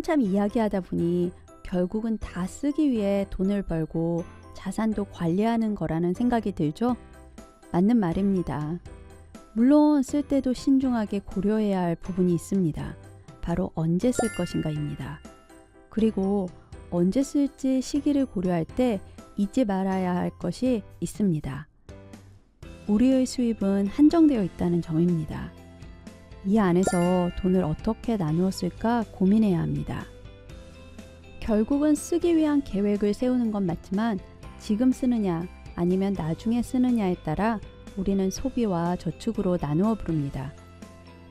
한참 이야기하다 보니 결국은 다 쓰기 위해 돈을 벌고 자산도 관리하는 거라는 생각이 들죠? 맞는 말입니다. 물론 쓸 때도 신중하게 고려해야 할 부분이 있습니다. 바로 언제 쓸 것인가입니다. 그리고 언제 쓸지 시기를 고려할 때 잊지 말아야 할 것이 있습니다. 우리의 수입은 한정되어 있다는 점입니다. 이 안에서 돈을 어떻게 나누어 쓸까 고민해야 합니다. 결국은 쓰기 위한 계획을 세우는 건 맞지만 지금 쓰느냐 아니면 나중에 쓰느냐에 따라 우리는 소비와 저축으로 나누어 부릅니다.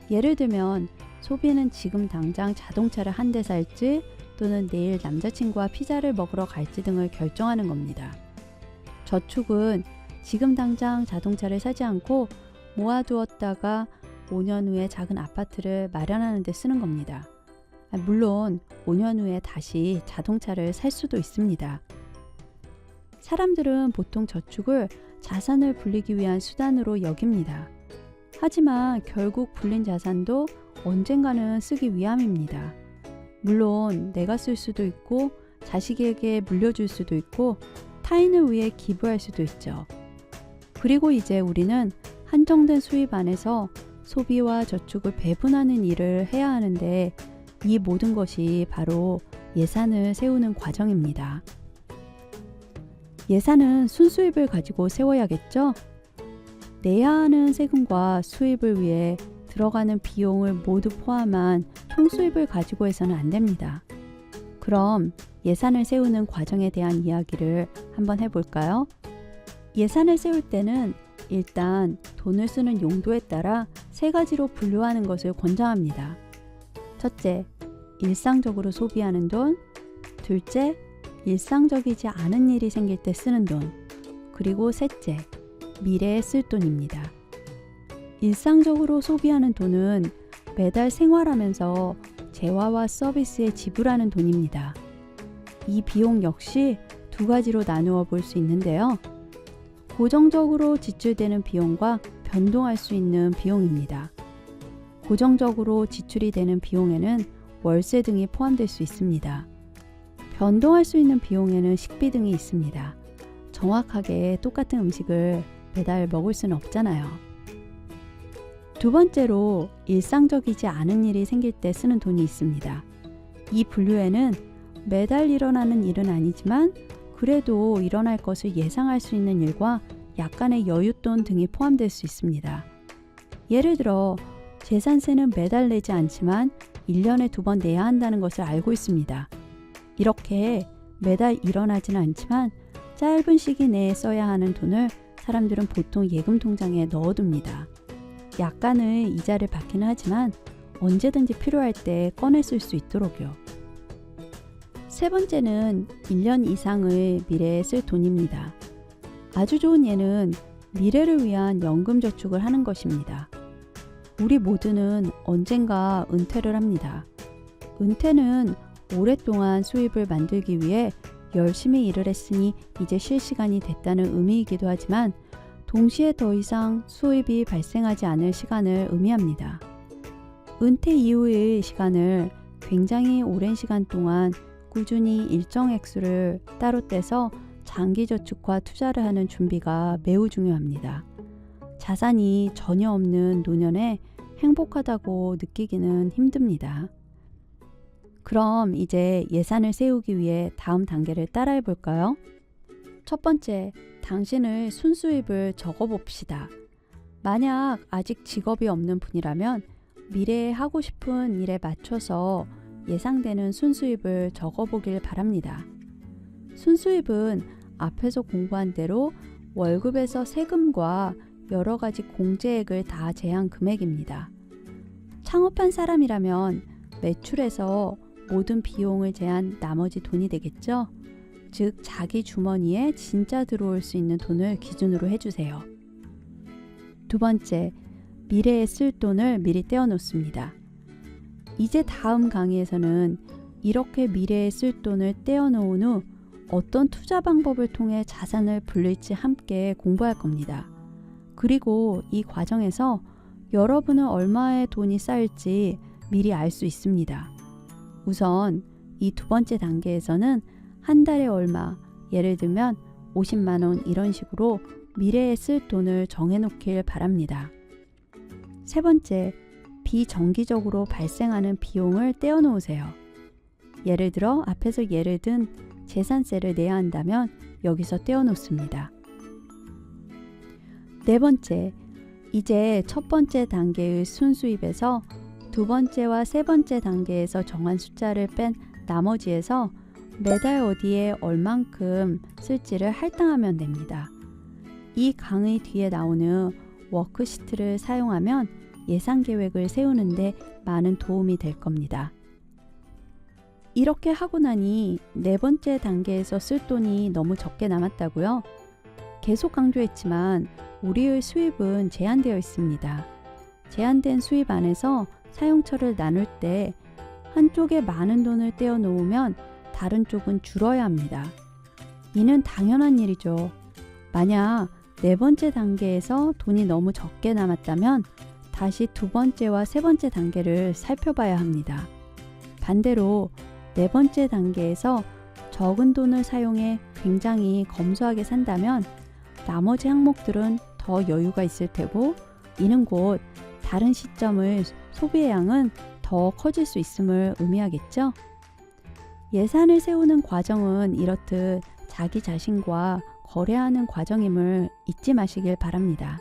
예를 들면 소비는 지금 당장 자동차를 한 대 살지 또는 내일 남자친구와 피자를 먹으러 갈지 등을 결정하는 겁니다. 저축은 지금 당장 자동차를 사지 않고 모아두었다가 5년 후에 작은 아파트를 마련하는 데 쓰는 겁니다. 물론 5년 후에 다시 자동차를 살 수도 있습니다. 사람들은 보통 저축을 자산을 불리기 위한 수단으로 여깁니다. 하지만 결국 불린 자산도 언젠가는 쓰기 위함입니다. 물론 내가 쓸 수도 있고 자식에게 물려줄 수도 있고 타인을 위해 기부할 수도 있죠. 그리고 이제 우리는 한정된 수입 안에서 소비와 저축을 배분하는 일을 해야 하는데 이 모든 것이 바로 예산을 세우는 과정입니다. 예산은 순수입을 가지고 세워야겠죠? 내야 하는 세금과 수입을 위해 들어가는 비용을 모두 포함한 총수입을 가지고 해서는 안 됩니다. 그럼 예산을 세우는 과정에 대한 이야기를 한번 해볼까요? 예산을 세울 때는 일단 돈을 쓰는 용도에 따라 세 가지로 분류하는 것을 권장합니다. 첫째, 일상적으로 소비하는 돈. 둘째, 일상적이지 않은 일이 생길 때 쓰는 돈. 그리고 셋째, 미래에 쓸 돈입니다. 일상적으로 소비하는 돈은 매달 생활하면서 재화와 서비스에 지불하는 돈입니다. 이 비용 역시 두 가지로 나누어 볼 수 있는데요. 고정적으로 지출되는 비용과 변동할 수 있는 비용입니다. 고정적으로 지출이 되는 비용에는 월세 등이 포함될 수 있습니다. 변동할 수 있는 비용에는 식비 등이 있습니다. 정확하게 똑같은 음식을 매달 먹을 수는 없잖아요. 두 번째로 일상적이지 않은 일이 생길 때 쓰는 돈이 있습니다. 이 분류에는 매달 일어나는 일은 아니지만 그래도 일어날 것을 예상할 수 있는 일과 약간의 여윳돈 등이 포함될 수 있습니다. 예를 들어 재산세는 매달 내지 않지만 1년에 2번 내야 한다는 것을 알고 있습니다. 이렇게 매달 일어나지는 않지만 짧은 시기 내에 써야 하는 돈을 사람들은 보통 예금 통장에 넣어둡니다. 약간의 이자를 받기는 하지만 언제든지 필요할 때 꺼내 쓸 수 있도록요. 세 번째는 1년 이상을 미래에 쓸 돈입니다. 아주 좋은 예는 미래를 위한 연금저축을 하는 것입니다. 우리 모두는 언젠가 은퇴를 합니다. 은퇴는 오랫동안 수입을 만들기 위해 열심히 일을 했으니 이제 쉴 시간이 됐다는 의미이기도 하지만 동시에 더 이상 수입이 발생하지 않을 시간을 의미합니다. 은퇴 이후의 시간을 굉장히 오랜 시간 동안 꾸준히 일정 액수를 따로 떼서 장기 저축과 투자를 하는 준비가 매우 중요합니다. 자산이 전혀 없는 노년에 행복하다고 느끼기는 힘듭니다. 그럼 이제 예산을 세우기 위해 다음 단계를 따라해 볼까요? 첫 번째, 당신의 순수입을 적어봅시다. 만약 아직 직업이 없는 분이라면 미래에 하고 싶은 일에 맞춰서 예상되는 순수입을 적어보길 바랍니다. 순수입은 앞에서 공부한 대로 월급에서 세금과 여러 가지 공제액을 다 제한 금액입니다. 창업한 사람이라면 매출에서 모든 비용을 제한 나머지 돈이 되겠죠? 즉 자기 주머니에 진짜 들어올 수 있는 돈을 기준으로 해주세요. 두 번째, 미래에 쓸 돈을 미리 떼어 놓습니다. 이제 다음 강의에서는 이렇게 미래에 쓸 돈을 떼어 놓은 후 어떤 투자 방법을 통해 자산을 불릴지 함께 공부할 겁니다. 그리고 이 과정에서 여러분은 얼마의 돈이 쌓일지 미리 알 수 있습니다. 우선 이 두 번째 단계에서는 한 달에 얼마, 예를 들면 50만 원 이런 식으로 미래에 쓸 돈을 정해놓길 바랍니다. 세 번째, 비정기적으로 발생하는 비용을 떼어놓으세요. 예를 들어 앞에서 예를 든 재산세를 내야 한다면 여기서 떼어놓습니다. 네 번째, 이제 첫 번째 단계의 순수입에서 두 번째와 세 번째 단계에서 정한 숫자를 뺀 나머지에서 매달 어디에 얼만큼 쓸지를 할당하면 됩니다. 이 강의 뒤에 나오는 워크시트를 사용하면 예산 계획을 세우는데 많은 도움이 될 겁니다. 이렇게 하고 나니 네 번째 단계에서 쓸 돈이 너무 적게 남았다고요? 계속 강조했지만 우리의 수입은 제한되어 있습니다. 제한된 수입 안에서 사용처를 나눌 때 한쪽에 많은 돈을 떼어 놓으면 다른 쪽은 줄어야 합니다. 이는 당연한 일이죠. 만약 네 번째 단계에서 돈이 너무 적게 남았다면 다시 두 번째와 세 번째 단계를 살펴봐야 합니다. 반대로 네 번째 단계에서 적은 돈을 사용해 굉장히 검소하게 산다면 나머지 항목들은 더 여유가 있을 테고 이는 곧 다른 시점의 소비의 양은 더 커질 수 있음을 의미하겠죠. 예산을 세우는 과정은 이렇듯 자기 자신과 거래하는 과정임을 잊지 마시길 바랍니다.